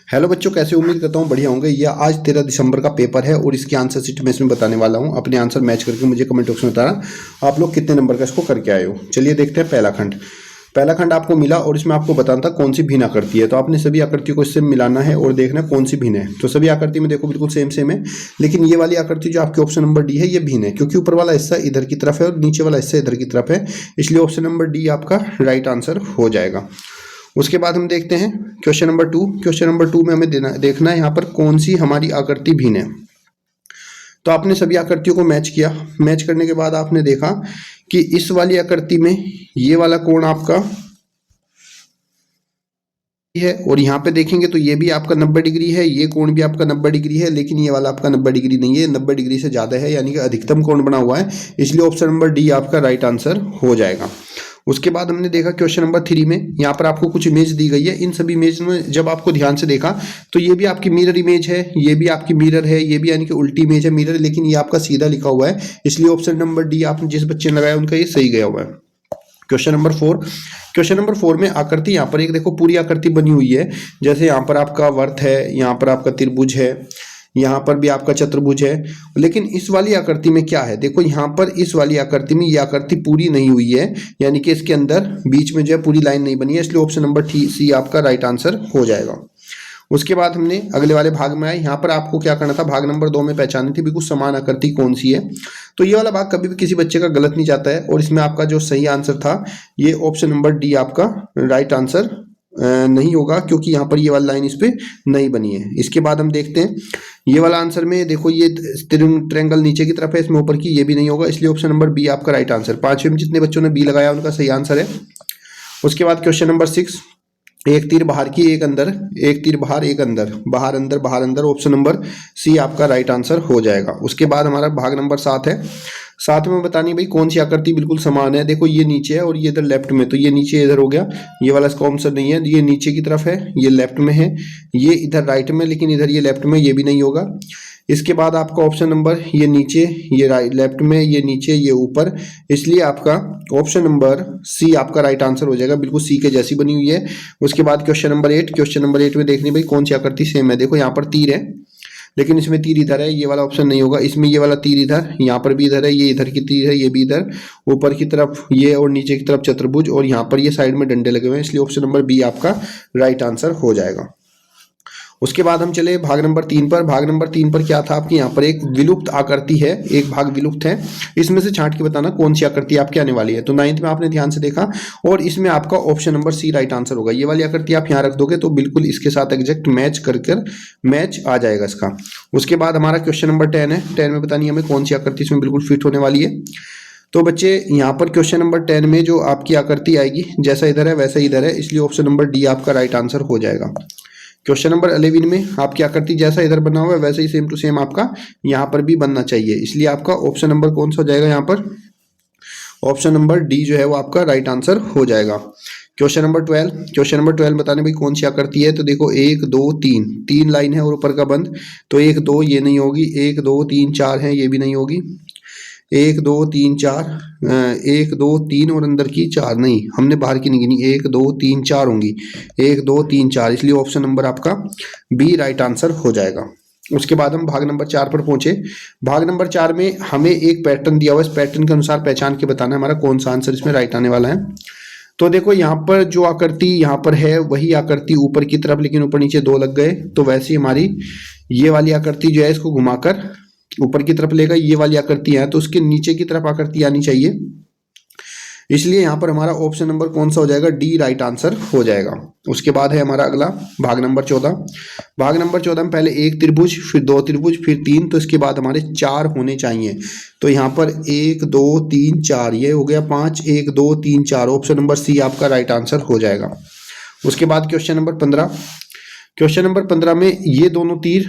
Hello बच्चों, कैसे? उम्मीद करता हूँ बढ़िया होंगे। यह आज 13 दिसंबर का पेपर है और इसकी आंसर शीट मैं इसमें बताने वाला हूँ। अपने आंसर मैच करके मुझे कमेंट बॉक्स में बताना आप लोग कितने नंबर का इसको करके आए हो। चलिए देखते हैं। पहला खंड आपको मिला और इसमें आपको बताना था कौन सी भिन्न आकृति है। तो आपने सभी आकृतियों को इससे मिलाना है और देखना कौन सी भिन्न है। तो सभी आकृति में देखो बिल्कुल सेम सेम है, लेकिन ये वाली आकृति जो आपके ऑप्शन नंबर डी है ये भिन्न है, क्योंकि ऊपर वाला हिस्सा इधर की तरफ है और नीचे वाला हिस्सा इधर की तरफ है, इसलिए ऑप्शन नंबर डी आपका राइट आंसर हो जाएगा। उसके बाद हम देखते हैं क्वेश्चन नंबर 2। क्वेश्चन नंबर 2 में हमें देखना है यहाँ पर कौन सी हमारी आकृति भिन्न है। तो आपने सभी आकृतियों को मैच किया। मैच करने के बाद आपने देखा कि इस वाली आकृति में ये वाला कोण आपका है और यहाँ पे देखेंगे तो ये भी आपका 90 डिग्री है, ये कोण भी आपका 90 डिग्री है, लेकिन ये वाला आपका 90 डिग्री नहीं है, 90 डिग्री से ज़्यादा है, यानी कि अधिकतम कोण बना हुआ है, इसलिए ऑप्शन नंबर डी आपका राइट आंसर हो जाएगा। उसके बाद हमने देखा क्वेश्चन नंबर 3 में यहाँ पर आपको कुछ इमेज दी गई है। इन सभी इमेज में जब आपको ध्यान से देखा तो ये भी आपकी मिरर इमेज है, ये भी आपकी मिरर है, ये भी यानी कि उल्टी इमेज है मिरर, लेकिन ये आपका सीधा लिखा हुआ है, इसलिए ऑप्शन नंबर डी आपने जिस बच्चे ने लगाया उनका ये सही गया हुआ है। Question number 4। क्वेश्चन नंबर 4 में आकृति यहाँ पर एक देखो पूरी आकृति बनी हुई है, जैसे यहाँ पर आपका वर्त है, यहाँ पर आपका त्रिभुज है, यहाँ पर भी आपका चतुर्भुज है, लेकिन इस वाली आकृति में क्या है? देखो यहाँ पर इस वाली आकृति में ये आकृति पूरी नहीं हुई है, यानी कि इसके अंदर बीच में जो है पूरी लाइन नहीं बनी है, इसलिए ऑप्शन नंबर सी आपका राइट आंसर हो जाएगा। उसके बाद हमने अगले वाले भाग में आए। यहाँ पर आपको क्या करना था, भाग नंबर 2 में पहचाननी थी बिल्कुल समान आकृति कौन सी है। तो ये वाला भाग कभी भी किसी बच्चे का गलत नहीं जाता है और इसमें आपका जो सही आंसर था ये ऑप्शन नंबर डी आपका राइट आंसर नहीं होगा, क्योंकि यहाँ पर ये वाली लाइन इस पे नहीं बनी है। इसके बाद हम देखते हैं ये वाला आंसर में देखो ये ट्रायंगल नीचे की तरफ है, इसमें ऊपर की, ये भी नहीं होगा, इसलिए ऑप्शन नंबर बी आपका राइट आंसर। 5वें में जितने बच्चों ने बी लगाया उनका सही आंसर है। उसके बाद क्वेश्चन नंबर 6। एक तीर बाहर की एक अंदर, एक तीर बाहर एक अंदर, बाहर अंदर, ऑप्शन नंबर सी आपका राइट आंसर हो जाएगा। उसके बाद हमारा भाग नंबर 7 है। 7 में बतानी भाई कौन सी आकृति बिल्कुल समान है। देखो ये नीचे है और ये इधर लेफ्ट में, तो ये नीचे इधर हो गया, ये वाला इसका आंसर नहीं है, ये नीचे की तरफ है, ये लेफ्ट में है, ये इधर राइट में, लेकिन इधर ये लेफ्ट में, ये भी नहीं होगा। इसके बाद आपका ऑप्शन नंबर ये नीचे, ये राइट लेफ्ट में, ये नीचे, ये ऊपर, इसलिए आपका ऑप्शन नंबर सी आपका राइट आंसर हो जाएगा, बिल्कुल सी के जैसी बनी हुई है। उसके बाद क्वेश्चन नंबर 8। क्वेश्चन नंबर 8 में देखनी भाई कौन सी आकृति सेम है। देखो यहाँ पर तीर है, लेकिन इसमें तीर इधर है, ये वाला ऑप्शन नहीं होगा। इसमें ये वाला तीर इधर, यहाँ पर भी इधर है, ये इधर की तीर है, ये भी इधर, ऊपर की तरफ ये और नीचे की तरफ चतुर्भुज, और यहाँ पर ये साइड में डंडे लगे हुए हैं, इसलिए ऑप्शन नंबर बी आपका राइट आंसर हो जाएगा। उसके बाद हम चले भाग नंबर 3 पर। भाग नंबर 3 पर क्या था आपकी, यहाँ पर एक विलुप्त आकृति है, एक भाग विलुप्त है, इसमें से छांट के बताना कौन सी आकृति आपके आने वाली है। तो 9th में आपने ध्यान से देखा और इसमें आपका option number C right answer होगा। ये वाली आकृति आप यहाँ रख दोगे तो बिल्कुल इसके साथ एग्जैक्ट मैच कर मैच आ जाएगा इसका। उसके बाद हमारा क्वेश्चन नंबर 10 है। 10 में बतानी हमें कौन सी आकृति इसमें बिल्कुल फिट होने वाली है। तो बच्चे यहाँ पर क्वेश्चन नंबर 10 में जो आपकी आकृति आएगी जैसा इधर है वैसा इधर है, इसलिए ऑप्शन नंबर डी आपका राइट आंसर हो जाएगा। क्वेश्चन नंबर 11 में आपकी आकृति जैसा इधर बना हुआ है वैसे ही सेम टू सेम आपका यहाँ पर भी बनना चाहिए, इसलिए आपका ऑप्शन नंबर कौन सा हो जाएगा, यहाँ पर ऑप्शन नंबर डी जो है वो आपका राइट आंसर हो जाएगा। Question number 12। क्वेश्चन नंबर 12 बताने भाई कौन सी आकृति है। तो देखो 1 2 3, 3 लाइन है और ऊपर का बंद, तो 1 2 ये नहीं होगी, 1 2 3 4 है, ये भी नहीं होगी, 1 2 3 4, 1 2 3 और अंदर की 4 नहीं, हमने बाहर की नहीं गिनी, 1 2 3 4 होंगी, 1 2 3 4, इसलिए ऑप्शन नंबर आपका बी राइट आंसर हो जाएगा। उसके बाद हम भाग नंबर 4 पर पहुंचे। भाग नंबर 4 में हमें एक पैटर्न दिया हुआ है, इस पैटर्न के अनुसार पहचान के बताना है हमारा कौन सा आंसर इसमें राइट आने वाला है। तो देखो यहाँ पर जो आकृति यहाँ पर है वही आकृति ऊपर की तरफ, लेकिन ऊपर नीचे 2 लग गए, तो वैसे ही हमारी ये वाली आकृति जो है इसको घुमाकर ऊपर की तरफ लेगा, ये वाली आकृति है तो उसके नीचे की तरफ आकृति आनी चाहिए, इसलिए यहाँ पर हमारा ऑप्शन नंबर कौन सा हो जाएगा, डी राइट आंसर हो जाएगा। उसके बाद है हमारा अगला भाग नंबर 14। भाग नंबर 14 में पहले एक त्रिभुज, फिर 2 त्रिभुज, फिर 3, तो इसके बाद हमारे 4 होने चाहिए। तो यहाँ पर 1 2 3 4 ये हो गया 5, 1 2 3 4, ऑप्शन नंबर सी आपका राइट आंसर हो जाएगा। उसके बाद क्वेश्चन नंबर 15। क्वेश्चन नंबर 15 में ये दोनों तीर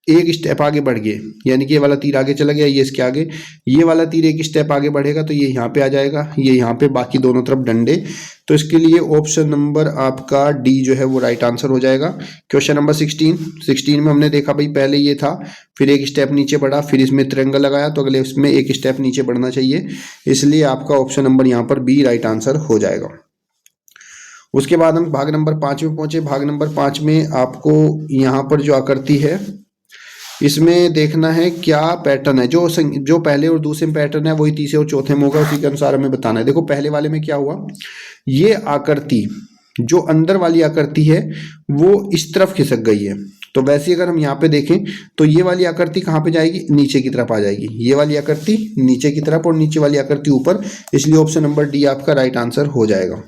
एक स्टेप आगे बढ़ गए, यानी कि ये वाला तीर आगे चला गया, ये इसके आगे, ये वाला तीर एक स्टेप आगे बढ़ेगा तो ये यहाँ पे आ जाएगा, ये यहाँ पे, बाकी दोनों तरफ डंडे, तो इसके लिए ऑप्शन नंबर आपका डी जो है वो राइट आंसर हो जाएगा। क्वेश्चन नंबर 16 में हमने देखा भाई पहले ये था, फिर एक स्टेप नीचे बढ़ा, फिर इसमें त्रिएंगल लगाया, तो अगले उसमें एक स्टेप नीचे बढ़ना चाहिए, इसलिए आपका ऑप्शन नंबर यहाँ पर बी राइट आंसर हो जाएगा। उसके बाद हम भाग नंबर 5 में पहुंचे। भाग नंबर 5 में आपको यहाँ पर जो आकृति है इसमें देखना है क्या पैटर्न है। जो पहले और दूसरे में पैटर्न है वही तीसरे और चौथे में होगा, उसी के अनुसार हमें बताना है। देखो पहले वाले में क्या हुआ, ये आकृति जो अंदर वाली आकृति है वो इस तरफ खिसक गई है। तो वैसे अगर हम यहाँ पे देखें तो ये वाली आकृति कहाँ पे जाएगी, नीचे की तरफ आ जाएगी। ये वाली आकृति नीचे की तरफ और नीचे वाली आकृति ऊपर, इसलिए ऑप्शन नंबर डी आपका राइट आंसर हो जाएगा।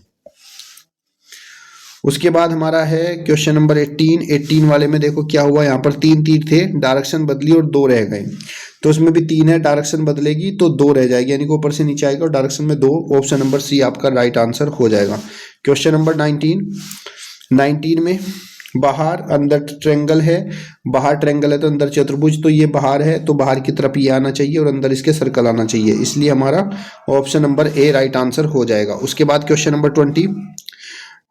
उसके बाद हमारा है क्वेश्चन नंबर 18 वाले में देखो क्या हुआ, यहाँ पर 3 तीर थे, डायरेक्शन बदली और 2 रह गए। तो उसमें भी 3 है, डायरेक्शन बदलेगी तो 2 रह जाएगी, यानी कि ऊपर से नीचे आएगा और डायरेक्शन में 2। ऑप्शन नंबर सी आपका राइट आंसर हो जाएगा। क्वेश्चन नंबर 19 में बाहर अंदर ट्रेंगल है, बाहर ट्रेंगल है तो अंदर चतुर्भुज, तो ये बाहर है तो बाहर की तरफ ये आना चाहिए और अंदर इसके सर्कल आना चाहिए, इसलिए हमारा option number A right answer हो जाएगा। उसके बाद क्वेश्चन नंबर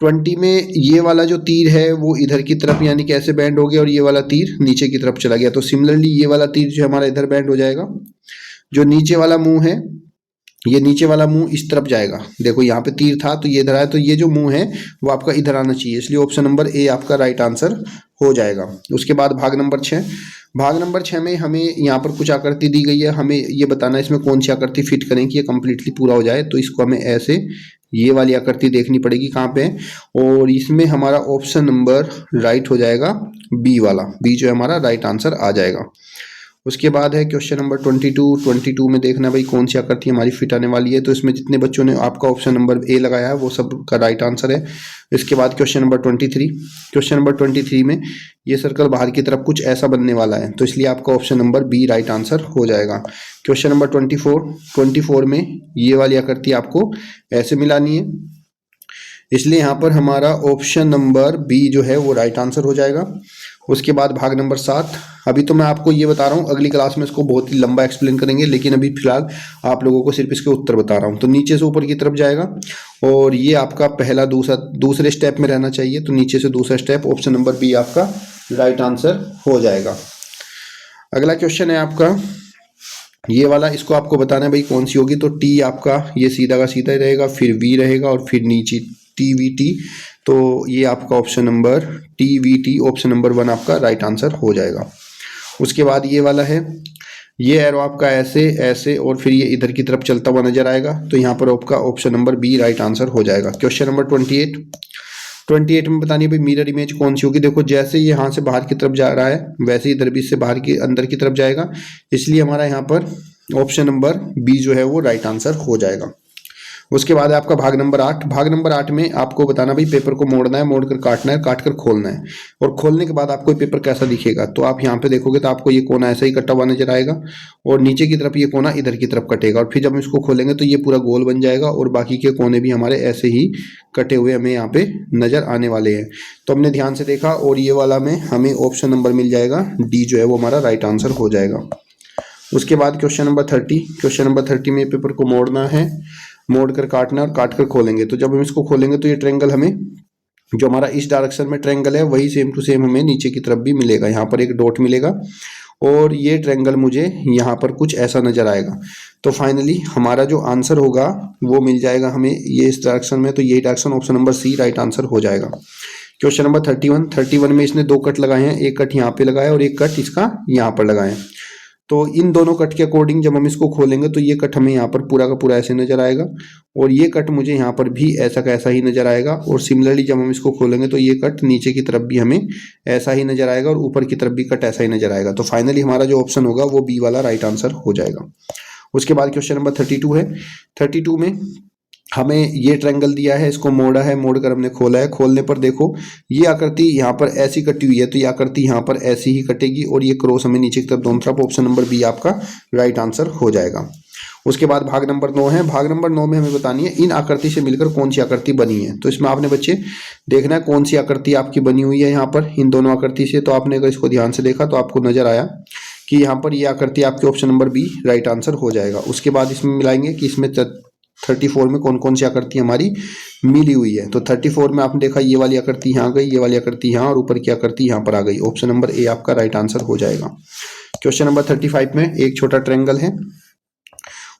20 में ये वाला जो तीर है वो इधर की तरफ यानी कि ऐसे बैंड हो गया और ये वाला तीर नीचे की तरफ चला गया। तो सिमिलरली ये वाला तीर जो हमारा इधर बैंड हो जाएगा, जो नीचे वाला मुंह है ये नीचे वाला मुंह इस तरफ जाएगा। देखो यहाँ पे तीर था तो ये इधर आया, तो ये जो मुंह है वो आपका इधर आना चाहिए, इसलिए ऑप्शन नंबर ए आपका राइट आंसर हो जाएगा। उसके बाद भाग नंबर 6 में हमें यहाँ पर कुछ आकृति दी गई है, हमें ये बताना है इसमें कौन सी आकृति फिट करें कि ये कंप्लीटली पूरा हो जाए। तो इसको हमें ऐसे ये वाली आकृति देखनी पड़ेगी कहाँ पे, और इसमें हमारा ऑप्शन नंबर राइट हो जाएगा बी वाला, बी जो है हमारा राइट आंसर आ जाएगा। उसके बाद है क्वेश्चन नंबर 22 में देखना भाई कौन सी आकृति हमारी फिट आने वाली है। तो इसमें जितने बच्चों ने आपका ऑप्शन नंबर ए लगाया है वो सब का राइट आंसर है। इसके बाद क्वेश्चन नंबर 23 में ये सर्कल बाहर की तरफ कुछ ऐसा बनने वाला है, तो इसलिए आपका option number B right answer हो जाएगा। क्वेश्चन नंबर 24 में ये वाली आकृति आपको ऐसे मिलानी है, इसलिए यहाँ पर हमारा ऑप्शन नंबर बी जो है वो राइट आंसर हो जाएगा। उसके बाद भाग नंबर 7, अभी तो मैं आपको ये बता रहा हूँ, अगली क्लास में इसको बहुत ही लंबा एक्सप्लेन करेंगे, लेकिन अभी फिलहाल आप लोगों को सिर्फ इसके उत्तर बता रहा हूँ। तो नीचे से ऊपर की तरफ जाएगा और ये आपका पहला दूसरे स्टेप में रहना चाहिए, तो नीचे से दूसरा स्टेप, ऑप्शन नंबर बी आपका राइट आंसर हो जाएगा। अगला क्वेश्चन है आपका ये वाला, इसको आपको बताना है भाई कौन सी होगी। तो टी आपका ये सीधा का सीधा ही रहेगा, फिर वी रहेगा और फिर नीचे टी वी टी, तो ये आपका option number T V T option number 1 आपका राइट आंसर हो जाएगा। उसके बाद ये वाला है, ये एरो आपका ऐसे ऐसे और फिर ये इधर की तरफ चलता हुआ नजर आएगा, तो यहाँ पर आपका option number B right answer हो जाएगा। क्वेश्चन नंबर 28 में बतानी है भाई मिरर इमेज कौन सी होगी। देखो जैसे ये यहाँ से बाहर की तरफ जा रहा है वैसे इधर भी इससे बाहर की अंदर की तरफ जाएगा, इसलिए हमारा यहाँ पर ऑप्शन नंबर बी जो है वो राइट आंसर हो जाएगा। उसके बाद आपका भाग नंबर 8 में आपको बताना भाई पेपर को मोड़ना है, मोड़कर काटना है, काटकर खोलना है, और खोलने के बाद आपको पेपर कैसा दिखेगा। तो आप यहाँ पे देखोगे तो आपको ये कोना ऐसा ही कटा हुआ नजर आएगा और नीचे की तरफ ये कोना इधर की तरफ कटेगा, और फिर जब हम इसको खोलेंगे तो ये पूरा गोल बन जाएगा और बाकी के कोने भी हमारे ऐसे ही कटे हुए हमें यहाँ पे नजर आने वाले हैं। तो हमने ध्यान से देखा और ये वाला में हमें ऑप्शन नंबर मिल जाएगा डी जो है वो हमारा राइट आंसर हो जाएगा। उसके बाद क्वेश्चन नंबर 30 में पेपर को मोड़ना है, मोड़कर काटना है और काटकर खोलेंगे। तो जब हम इसको खोलेंगे तो ये ट्रायंगल हमें जो हमारा इस डायरेक्शन में ट्रायंगल है वही सेम टू सेम हमें नीचे की तरफ भी मिलेगा। यहाँ पर एक डॉट मिलेगा और ये ट्रायंगल मुझे यहाँ पर कुछ ऐसा नजर आएगा। तो फाइनली हमारा जो आंसर होगा वो मिल जाएगा हमें ये इस डायरेक्शन में, तो यही direction option number C right answer हो जाएगा। क्वेश्चन नंबर 31 में इसने 2 कट लगाए हैं, एक कट यहाँ पे लगाया और एक कट इसका यहाँ पर लगाए। तो इन दोनों कट के अकॉर्डिंग जब हम इसको खोलेंगे तो ये कट हमें यहाँ पर पूरा का पूरा ऐसे नजर आएगा और ये कट मुझे यहाँ पर भी ऐसा का ऐसा ही नजर आएगा, और सिमिलरली जब हम इसको खोलेंगे तो ये कट नीचे की तरफ भी हमें ऐसा ही नजर आएगा और ऊपर की तरफ भी कट ऐसा ही नजर आएगा। तो फाइनली हमारा जो ऑप्शन होगा वो बी वाला राइट आंसर हो जाएगा। उसके बाद क्वेश्चन नंबर 32 है। 32 में हमें ये ट्रायंगल दिया है, इसको मोड़ा है, मोड़कर हमने खोला है, खोलने पर देखो ये आकृति यहाँ पर ऐसी कटी हुई है, तो ये आकृति यहाँ पर ऐसी ही कटेगी और ये क्रॉस हमें नीचे की तरफ दोनों तरफ, ऑप्शन नंबर बी आपका राइट आंसर हो जाएगा। उसके बाद भाग नंबर 9 है। भाग नंबर 9 में हमें बतानी है इन आकृति से मिलकर कौन सी आकृति बनी है। तो इसमें आपने बच्चे देखना है कौन सी आकृति आपकी बनी हुई है यहाँ पर इन दोनों आकृति से। तो आपने अगर इसको ध्यान से देखा तो आपको नजर आया कि यहाँ पर ये आकृति आपके option number B right answer हो जाएगा। उसके बाद इसमें मिलाएंगे कि इसमें 34 में कौन कौन सी आकृति हमारी मिली हुई है। तो 34 में आपने देखा ये वाली आकृति यहाँ गई, ये वाली आकृति यहाँ, और ऊपर की आकृति यहाँ पर आ गई। ऑप्शन नंबर ए आपका राइट आंसर हो जाएगा। क्वेश्चन नंबर 35 में एक छोटा ट्रायंगल है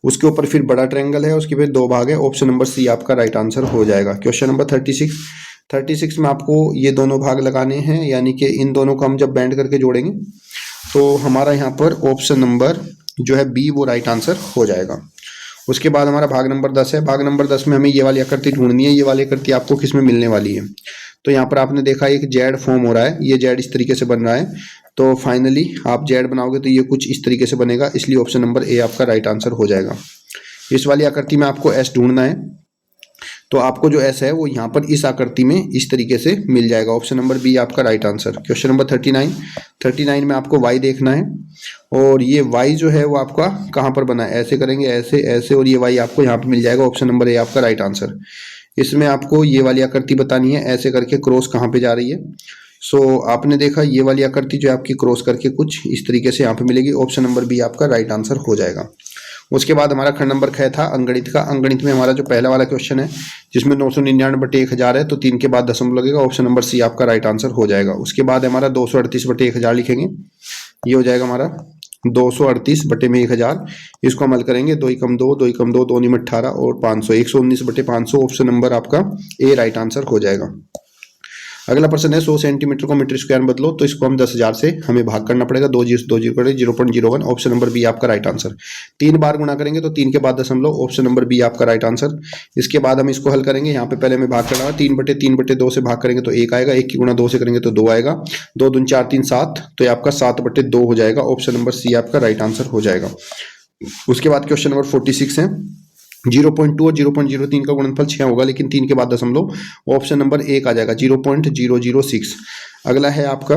उसके ऊपर फिर बड़ा ट्रायंगल है, उसके फिर दो भाग है। ऑप्शन नंबर सी आपका राइट आंसर हो जाएगा। क्वेश्चन नंबर 36 में आपको ये दोनों भाग लगाने हैं, यानी कि इन दोनों को हम जब बैंड करके जोड़ेंगे तो हमारा यहाँ पर ऑप्शन नंबर जो है बी वो राइट आंसर हो जाएगा। उसके बाद हमारा भाग नंबर 10 है। भाग नंबर 10 में हमें ये वाली आकृति ढूंढनी है। ये वाली आकृति आपको किस में मिलने वाली है? तो यहाँ पर आपने देखा एक जेड फॉर्म हो रहा है, ये जेड इस तरीके से बन रहा है। तो फाइनली आप जेड बनाओगे तो ये कुछ इस तरीके से बनेगा, इसलिए ऑप्शन नंबर ए आपका राइट आंसर हो जाएगा। इस वाली आकृति में आपको एस ढूंढना है, तो आपको जो एस है वो यहाँ पर इस आकृति में इस तरीके से मिल जाएगा। ऑप्शन नंबर बी आपका राइट आंसर। क्वेश्चन नंबर 39 में आपको वाई देखना है, और ये वाई जो है वो आपका कहाँ पर बना है? ऐसे करेंगे, ऐसे ऐसे, और ये वाई आपको यहाँ पर मिल जाएगा। ऑप्शन नंबर ए आपका राइट आंसर। इसमें आपको ये वाली आकृति बतानी है, ऐसे करके क्रॉस कहाँ पे जा रही है। सो आपने देखा ये वाली आकृति जो है आपकी क्रॉस करके कुछ इस तरीके से यहाँ पे मिलेगी। ऑप्शन नंबर बी आपका राइट आंसर हो जाएगा। उसके बाद हमारा खंड नंबर 6 था अंगणित का। अंगणित में हमारा जो पहला वाला क्वेश्चन है जिसमें 999/1000 है, तो 3 के बाद दशमलव लगेगा। ऑप्शन नंबर सी आपका राइट आंसर हो जाएगा। उसके बाद हमारा 238/1000 लिखेंगे, ये हो जाएगा हमारा 238/1000। इसको अमल करेंगे, 2 × 2, 2 × 2, 2 × 18 और 500, 119/500। ऑप्शन नंबर आपका ए राइट आंसर हो जाएगा। अगला प्रश्न है 100 सेंटीमीटर को मीटर स्क्वायर में बदलो, तो इसको हम 10,000 से हमें भाग करना पड़ेगा। 2 0 2 0 करें 0.01। ऑप्शन नंबर बी आपका राइट आंसर। 3 बार गुणा करेंगे तो 3 के बाद दशमलव। ऑप्शन नंबर बी आपका राइट आंसर। इसके बाद हम इसको हल करेंगे। यहाँ पे पहले हमें भाग करना है, 3/3/2 से भाग करेंगे तो 1 आएगा, 1 की गुणा 2 से करेंगे तो 2 आएगा, 2 दूनी 4 3 7, तो ये आपका 7/2 हो जाएगा। ऑप्शन नंबर सी आपका राइट आंसर हो जाएगा। उसके बाद क्वेश्चन नंबर 46 है। 0.2 और 0.03 का गुणनफल 6 होगा, लेकिन 3 के बाद दशमलव। ऑप्शन नंबर एक आ जाएगा 0.006। अगला है आपका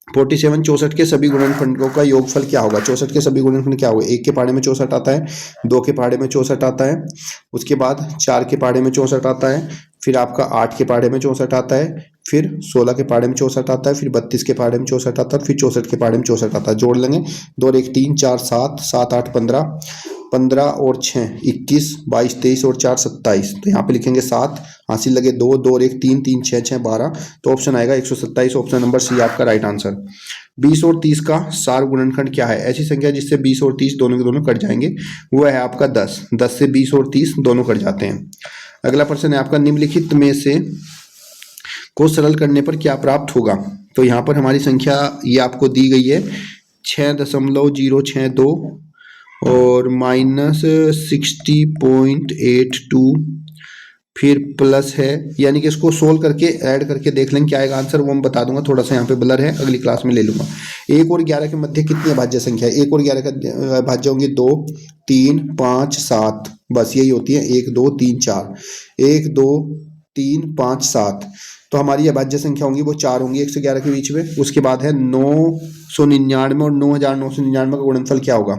47 64 के सभी गुणनफलों का योगफल क्या होगा? 64 के सभी गुणनफल क्या होगा? 1 के पहाड़े में 64 आता है, 2 के पहाड़े में 64 आता है, उसके बाद 4 के पहाड़े में 64 आता है, फिर आपका 8 के पहाड़े में 64 आता है, फिर 16 के पहाड़े में 64 आता है, फिर 32 के पहाड़े में 64 आता है, फिर 64 के पहाड़े में 64 आता है। जोड़ लेंगे, 2 और 1 3 4 7 7 8 15, 15 और 6 21, 22 23 और 4 27। तो यहाँ पे लिखेंगे 7, हासिल लगे 2, 2 और 1 3 3 6 6 12, तो ऑप्शन आएगा 127। ऑप्शन नंबर सी आपका राइट आंसर। 20 और 30 का सार गुणनखंड क्या है? ऐसी संख्या जिससे 20 और 30 दोनों के दोनों कट जाएंगे, वो है आपका 10। 10 से 20 और 30 दोनों कट जाते हैं। अगला प्रश्न है आपका निम्नलिखित में से को सरल करने पर क्या प्राप्त होगा? तो यहाँ पर हमारी संख्या ये आपको दी गई है 6.062 और -60.82, फिर प्लस है, यानी कि इसको सोल्व करके ऐड करके देख लेंगे क्या आएगा आंसर, वो मैं बता दूंगा। थोड़ा सा यहाँ पे ब्लर है, अगली क्लास में ले लूंगा। 1 और 11 के मध्य कितनी अभाज्य संख्या है? 1 और 11 का भाज्य होंगे 2 3 5 7, बस यही होती है 1 2 3 4, 1 2 3 5 7। तो हमारी अभाज्य संख्या होंगी वो 4 होंगी 1 से 11 के बीच में। उसके बाद है 999 और 9,999 का गुणनफल क्या होगा?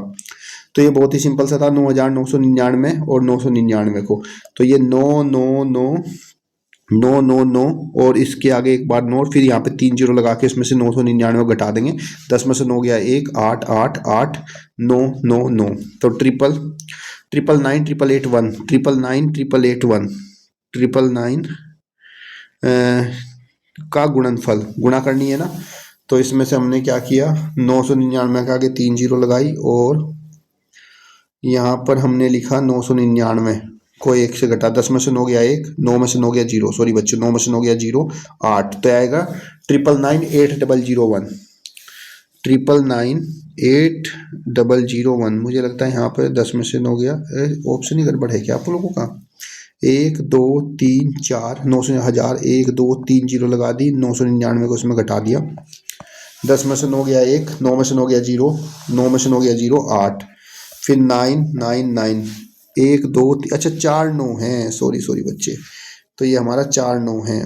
तो ये बहुत ही सिंपल सा था, 9,999 और 999 को, तो ये 999 और इसके आगे एक बार 9, फिर यहाँ पे 3 0 लगा के इसमें से 999 घटा देंगे। 10 में से 9 गया 1, 8 8 8 9 9 9, तो 999 881 999 881 999 का गुणनफल गुणा करनी है ना। तो इसमें से हमने क्या किया, 999 के आगे 3 0 लगाई और यहाँ पर हमने लिखा 999 को 1 से घटा, 10 में से 9 गया 1, 9 में से 9 गया 0, सॉरी बच्चों 9 में से 9 गया 0 8, तो आएगा 999 8001। मुझे लगता है यहाँ पर 10 में से 9 गया, ऑप्शन ही गड़बड़ है क्या आप लोगों का? 1 2 3 4 900 1000, 1 2 3 0 लगा दी, 999 को उसमें घटा दिया। 10 में से 9 गया 1, 9 में से 9 गया 0, 9 में से 9 गया 0 8, फिर 999 1 2 3, अच्छा 4 9 हैं, सॉरी बच्चे, तो ये हमारा 4 9 है।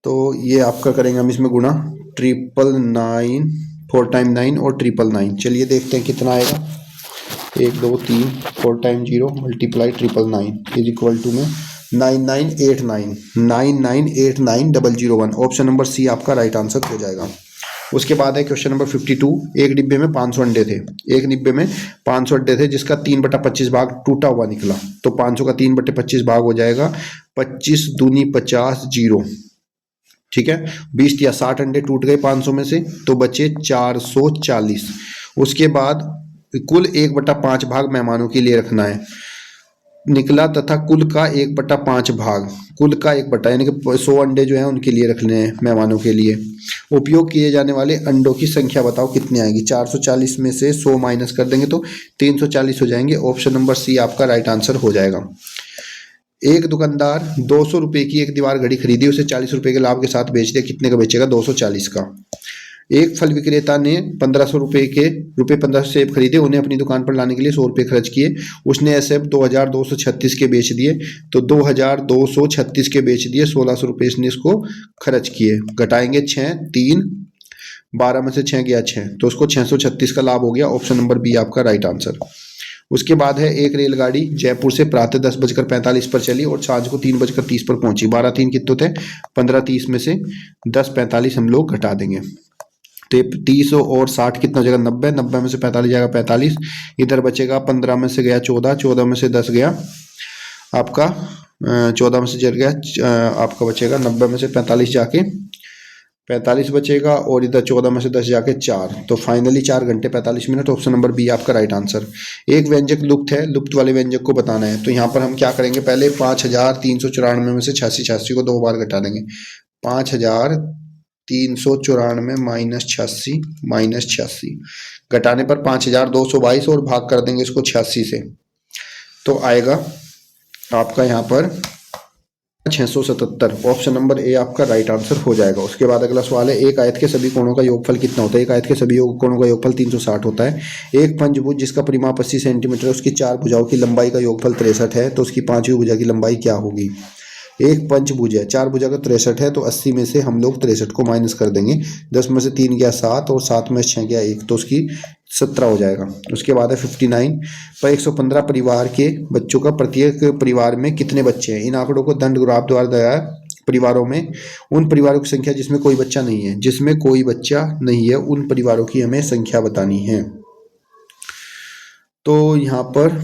तो ये आपका करेंगे हम इसमें गुणा 999 4 टाइम 9 और 999। चलिए देखते हैं कितना आएगा। 1 2 3 4 time 0 multiply 999 is equal to में 9989 ऑप्शन नंबर सी आपका राइट आंसर हो जाएगा। उसके बाद है क्वेश्चन नंबर 52। एक डिब्बे में 500 अंडे थे, एक डिब्बे में 500 अंडे थे जिसका 3/25 भाग टूटा हुआ निकला, तो 500 का 3/25 भाग हो जाएगा 25 दूनी 50 0, ठीक है। 20 या 60 अंडे टूट गए 500 में से, तो बचे 440। उसके बाद कुल 1/5 भाग मेहमानों के लिए रखना है निकला, तथा कुल का 1/5 भाग, कुल का 1/, यानी कि 100 अंडे जो हैं उनके लिए रखने हैं मेहमानों के लिए। उपयोग किए जाने वाले अंडों की संख्या बताओ कितनी आएगी। 440 में से 100 माइनस कर देंगे तो 340 हो जाएंगे। ऑप्शन नंबर सी आपका राइट आंसर हो जाएगा। एक दुकानदार 200 रुपये की एक दीवार घड़ी खरीदी, उसे 40 रुपये के लाभ के साथ बेच दिया, कितने का बेचेगा? 240 का। एक फल विक्रेता ने 1500 रुपये 1500 सेब खरीदे, उन्हें अपनी दुकान पर लाने के लिए 100 रुपये खर्च किए, उसने सेब 2236 के बेच दिए, तो 2236 के बेच दिए, 1600 रुपये इसने इसको खर्च किए। घटाएंगे 6, 3, 12 में से 6 गया 6, तो उसको 636 का लाभ हो गया। ऑप्शन नंबर बी आपका राइट आंसर। उसके बाद है एक रेलगाड़ी जयपुर से प्रातः 10:45 पर चली और सांझ को 3:30 पर पहुंची। 12 3 कितने थे? 15 30 में से 10:45 हम लोग घटा देंगे, 30 और 60 कितना हो जाएगा? 90, 90 में से 45 जाएगा 45, इधर बचेगा 15 में से गया 14, 14 में से 10 गया आपका 14 में से जल गया आपका बचेगा 90 में से 45 जाके 45 बचेगा, और इधर 14 में से 10 जाके 4, तो फाइनली 4 घंटे 45 मिनट। ऑप्शन नंबर बी आपका राइट आंसर। एक व्यंजक लुप्त है, लुप्त वाले व्यंजक को बताना है, तो यहाँ पर हम क्या करेंगे? पहले 5394 में से 86 को 2 बार घटा देंगे। 5394 -86 घटाने पर 5222 और भाग कर देंगे इसको 86 से, तो आएगा आपका यहाँ पर 677। ऑप्शन नंबर ए आपका राइट आंसर हो जाएगा। उसके बाद अगला सवाल है, एक आयत के सभी कोणों का योगफल कितना होता है? एक आयत के सभी कोणों का योगफल 360 होता है। एक पंचभुज जिसका परिमाप 80 सेंटीमीटर है, उसकी 4 भुजाओं की लंबाई का योगफल 63 है, तो उसकी 5वीं भुजा की लंबाई क्या होगी? एक पंचभुज है, 4 भुजा का 63 है, तो 80 में से हम लोग 63 को माइनस कर देंगे। 10 में से 3 गया 7 और 7 में से 6 गया 1, तो उसकी 17 हो जाएगा। उसके बाद है 59 पर 115 परिवार के बच्चों का प्रत्येक परिवार में कितने बच्चे हैं? इन आंकड़ों को दंड ग्राफ द्वारा दिया परिवारों में उन परिवारों की संख्या जिसमें कोई बच्चा नहीं है, जिसमें कोई बच्चा नहीं है उन परिवारों की हमें संख्या बतानी है। तो यहाँ पर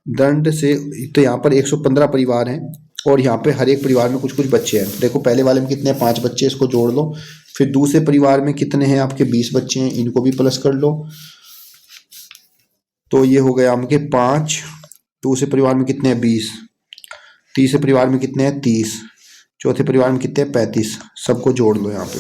दंड से, तो यहाँ पर 115 परिवार हैं और यहाँ पे हर एक परिवार में कुछ कुछ बच्चे हैं। देखो पहले वाले में कितने हैं? 5 बच्चे, इसको जोड़ लो। फिर दूसरे परिवार में कितने हैं? आपके 20 बच्चे हैं, इनको भी प्लस कर लो, तो ये हो गया आपके 5। दूसरे परिवार में कितने हैं? 20। तीसरे परिवार में कितने हैं? 30। चौथे परिवार में कितने हैं? 35। सबको जोड़ लो यहाँ पे,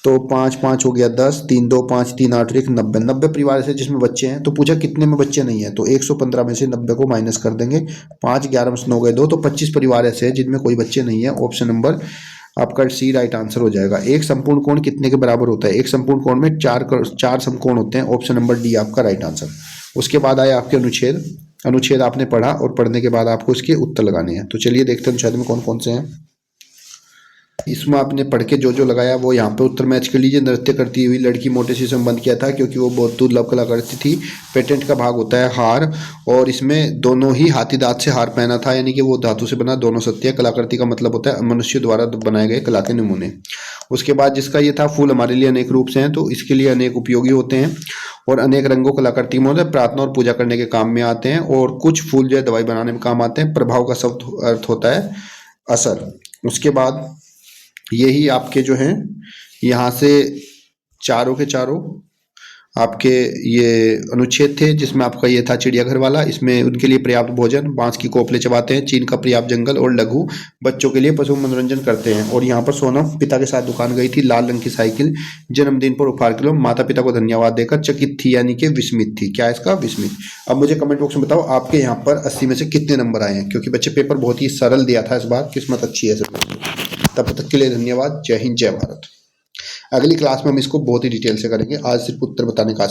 तो 5 5 हो गया 10, 3 2 5 3 8 और 1 90। 90 परिवार से जिसमें बच्चे हैं, तो पूछा कितने में बच्चे नहीं है, तो 115 में से 90 को माइनस कर देंगे। 5 11 में से 9 गए 2, तो 25 परिवार ऐसे हैं जिनमें कोई बच्चे नहीं है। ऑप्शन नंबर आपका सी राइट आंसर हो जाएगा। एक संपूर्ण कोण कितने के बराबर होता है? एक संपूर्ण कोण में 4 समकोण होते हैं। ऑप्शन नंबर डी आपका राइट आंसर। उसके बाद आए आपके अनुच्छेद। अनुच्छेद आपने पढ़ा और पढ़ने के बाद आपको इसके उत्तर लगाने हैं। तो चलिए देखते हैं अनुच्छेद में कौन कौन से हैं। इसमें आपने पढ़ के जो जो लगाया वो यहाँ पे उत्तर मैच कर लीजिए। नृत्य करती हुई लड़की मोटे शीशे में बंद किया था क्योंकि वो बहुत दुर्लभ कलाकृति थी। पेटेंट का भाग होता है हार, और इसमें दोनों ही हाथी दांत से हार पहना था, यानी कि वो धातु से बना, दोनों सत्य। कलाकृति का मतलब होता है मनुष्य द्वारा बनाए गए कला के नमूने। उसके बाद जिसका ये था, फूल हमारे लिए अनेक रूप से हैं, तो इसके लिए अनेक उपयोगी होते हैं और अनेक रंगों कलाकृति में होते हैं, प्रार्थना और पूजा करने के काम में आते हैं, और कुछ फूल जो है दवाई बनाने में काम आते हैं। प्रभाव का शब्द अर्थ होता है असर। उसके बाद यही आपके जो हैं यहाँ से चारों के चारों आपके ये अनुच्छेद थे, जिसमें आपका ये था चिड़ियाघर वाला। इसमें उनके लिए पर्याप्त भोजन, बांस की कोपले चबाते हैं, चीन का पर्याप्त जंगल, और लघु बच्चों के लिए पशु मनोरंजन करते हैं। और यहाँ पर सोनम पिता के साथ दुकान गई थी, लाल रंग की साइकिल, जन्मदिन पर उपहार के लिए माता पिता को धन्यवाद देकर चकित थी, यानी कि विस्मित थी। क्या है इसका? विस्मित। अब मुझे कमेंट बॉक्स में बताओ आपके यहाँ पर 80 में से कितने नंबर आए हैं, क्योंकि बच्चे पेपर बहुत ही सरल दिया था इस बार। किस्मत अच्छी है सर। तब तक के लिए धन्यवाद। जय हिंद, जय भारत। अगली क्लास में हम इसको बहुत ही डिटेल से करेंगे। आज सिर्फ उत्तर बताने का